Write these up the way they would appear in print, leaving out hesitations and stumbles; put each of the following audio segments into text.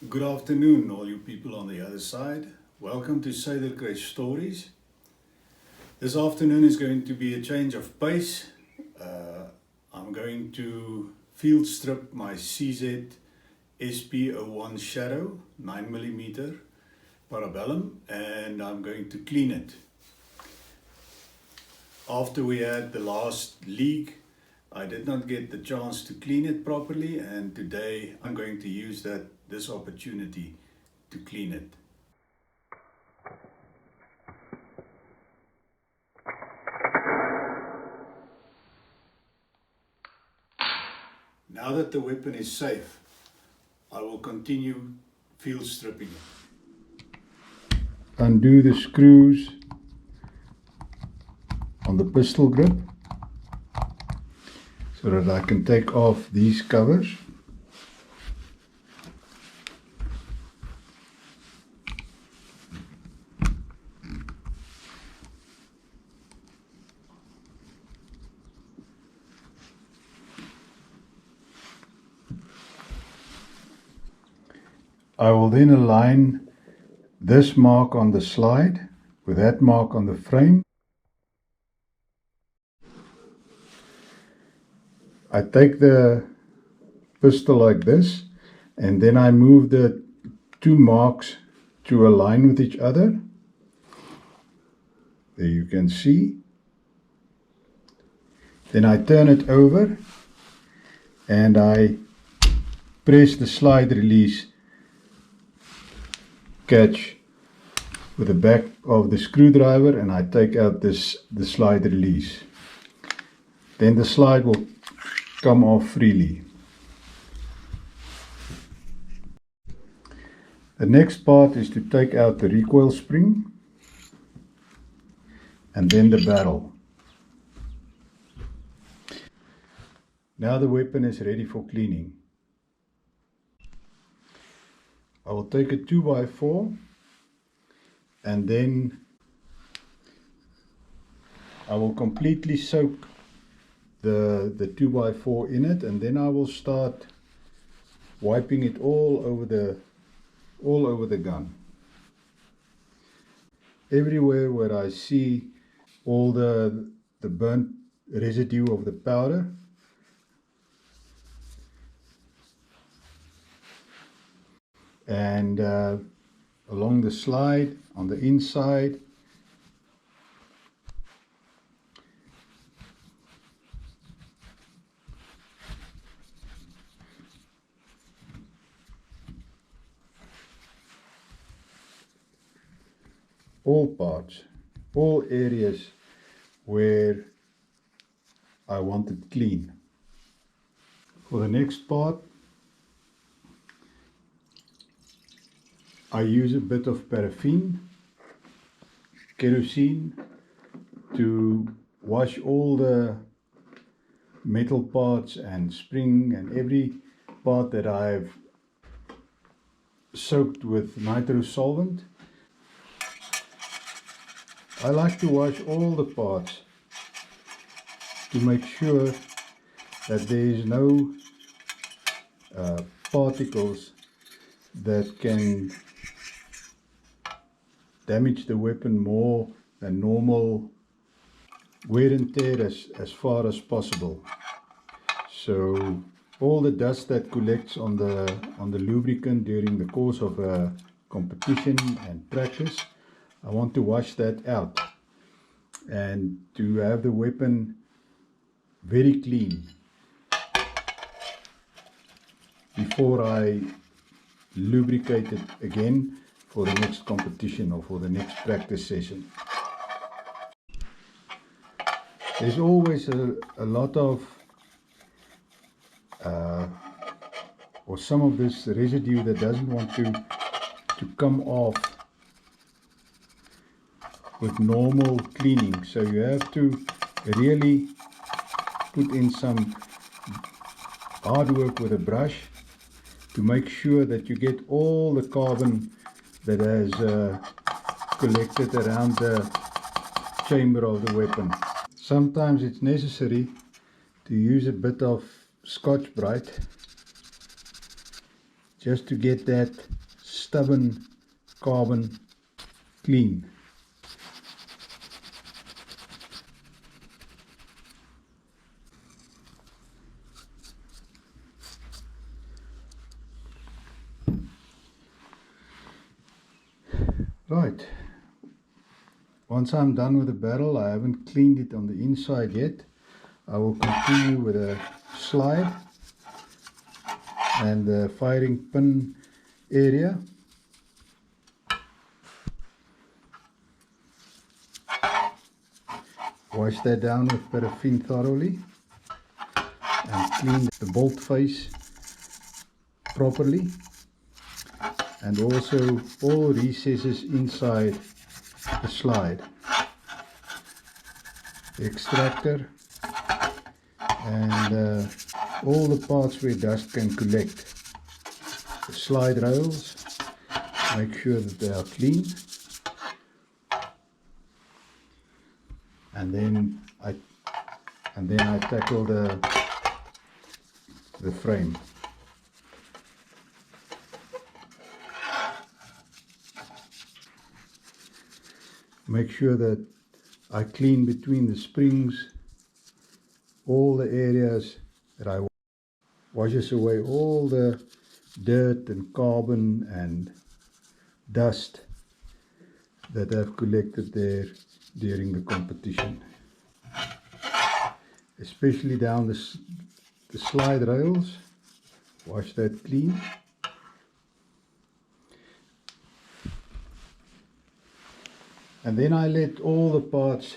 Good afternoon, all you people on the other side. Welcome to Suiderkruis Stories. This afternoon is going to be a change of pace. I'm going to field strip my CZ SP01 Shadow 9mm parabellum, and I'm going to clean it. After we had the last leak, I did not get the chance to clean it properly, and today I'm going to use this opportunity to clean it. Now that the weapon is safe, I will continue field stripping it. Undo the screws on the pistol grip so that I can take off these covers. I will then align this mark on the slide with that mark on the frame. I take the pistol like this, and then I move the two marks to align with each other. There you can see. Then I turn it over and I press the slide release catch with the back of the screwdriver, and I take out the slide release. Then the slide will come off freely. The next part is to take out the recoil spring and then the barrel. Now the weapon is ready for cleaning. I will take a 2x4 and then I will completely soak the 2x4 in it, and then I will start wiping it all over the gun. Everywhere where I see all the burnt residue of the powder, and along the slide on the inside, all parts, all areas where I want it clean. For the next part, I use a bit of paraffin, kerosene, to wash all the metal parts and spring and every part that I've soaked with nitro solvent. I like to wash all the parts to make sure that there is no particles that can damage the weapon more than normal wear and tear as far as possible. So all the dust that collects on the lubricant during the course of a competition and practice, I want to wash that out and to have the weapon very clean before I lubricate it again for the next competition or for the next practice session. There's always a lot of or some of this residue that doesn't want to come off with normal cleaning, so you have to really put in some hard work with a brush to make sure that you get all the carbon that has collected around the chamber of the weapon. Sometimes it's necessary to use a bit of Scotch-Brite just to get that stubborn carbon clean. Right, once I'm done with the barrel, I haven't cleaned it on the inside yet. I will continue with a slide and the firing pin area. Wash that down with paraffin thoroughly and clean the bolt face properly, and also all recesses inside the slide, the extractor, and all the parts where dust can collect. The slide rails, make sure that they are clean, and then I tackle the frame. Make sure that I clean between the springs, all the areas that I washes away all the dirt and carbon and dust that have collected there during the competition, especially down the slide rails. Wash that clean. And then I let all the parts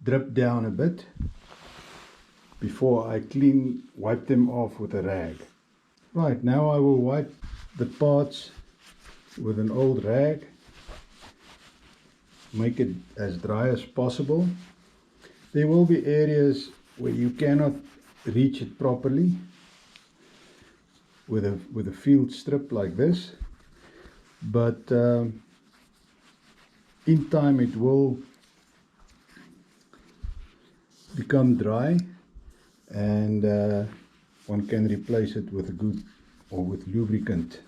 drip down a bit before I wipe them off with a rag. Right, now I will wipe the parts with an old rag. Make it as dry as possible. There will be areas where you cannot reach it properly with a field strip like this, but in time it will become dry, and one can replace it with a good or with lubricant.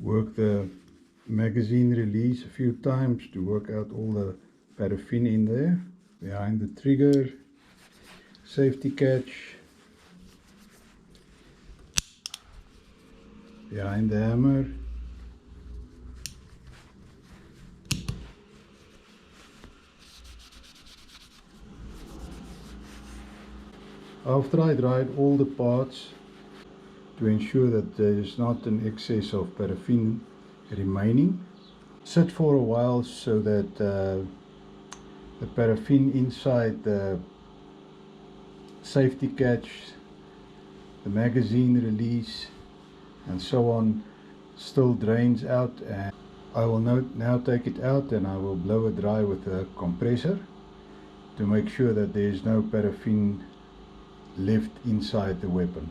Work the magazine release a few times to work out all the paraffin in there, behind the trigger, safety catch, behind the hammer, after I dried all the parts to ensure that there is not an excess of paraffin remaining. Sit for a while so that the paraffin inside the safety catch, the magazine release and so on still drains out, and I will now take it out and I will blow it dry with a compressor to make sure that there is no paraffin left inside the weapon.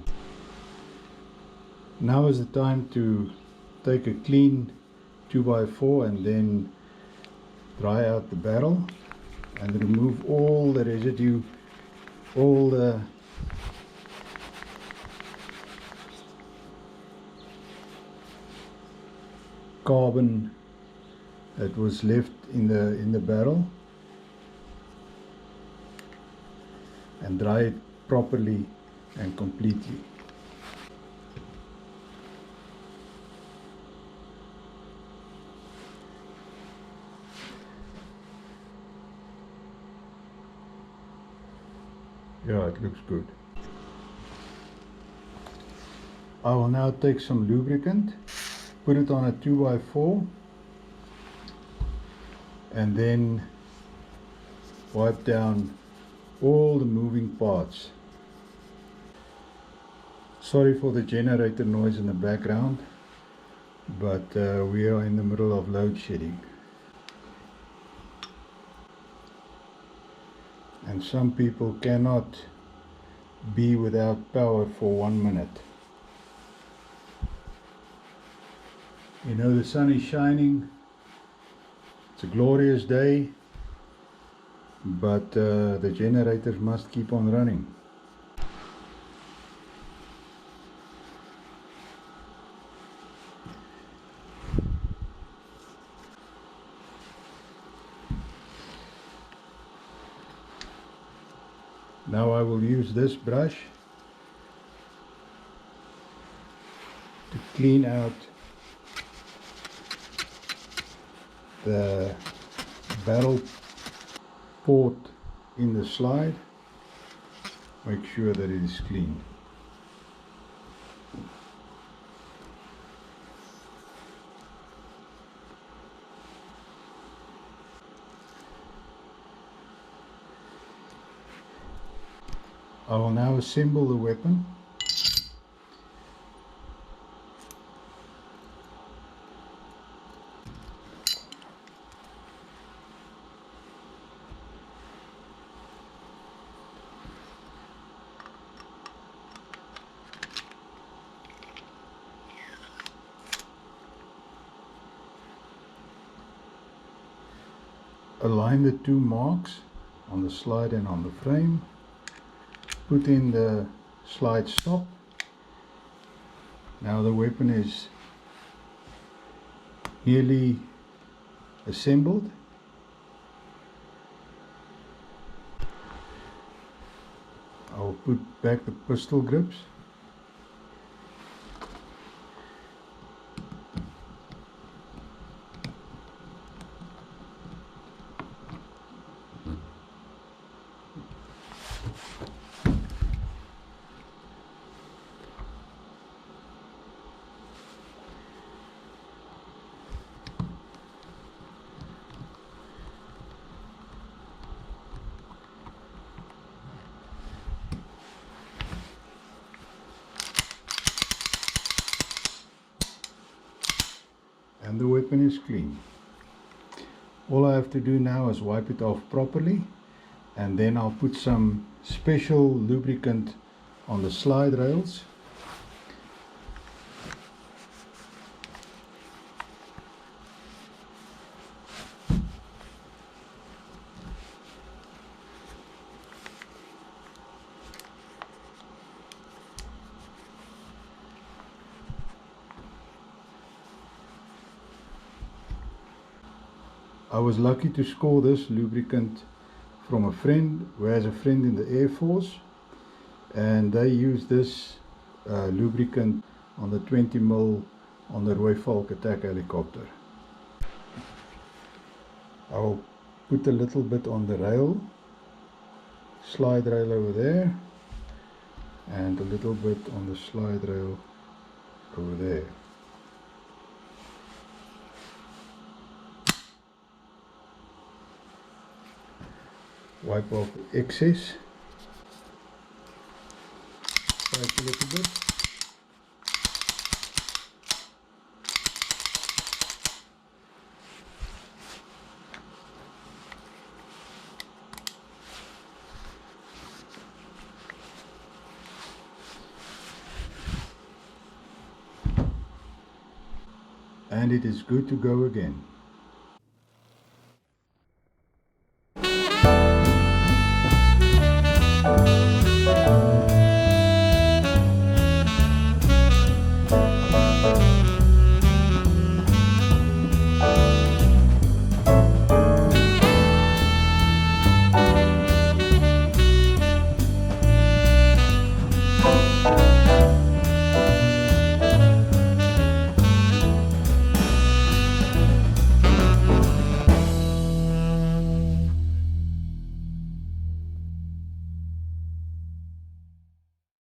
Now is the time to take a clean 2x4 and then dry out the barrel and remove all the residue, all the carbon that was left in the barrel, and dry it properly and completely. Yeah, it looks good. I will now take some lubricant, put it on a 2x4 and then wipe down all the moving parts. Sorry for the generator noise in the background, but we are in the middle of load shedding. And some people cannot be without power for 1 minute. You know, the sun is shining, it's a glorious day, but the generators must keep on running. Now I will use this brush to clean out the barrel port in the slide. Make sure that it is clean. I will now assemble the weapon. Align the two marks on the slide and on the frame. Put in the slide stop. Now the weapon is nearly assembled. I'll put back the pistol grips. And the weapon is clean. All I have to do now is wipe it off properly, and then I'll put some special lubricant on the slide rails. I was lucky to score this lubricant from a friend who has a friend in the Air Force, and they use this lubricant on the 20mm on the Roy Falk attack helicopter. I'll put a little bit on the rail, slide rail over there, and a little bit on the slide rail over there. Wipe off the excess, scratch a little bit. And it is good to go again.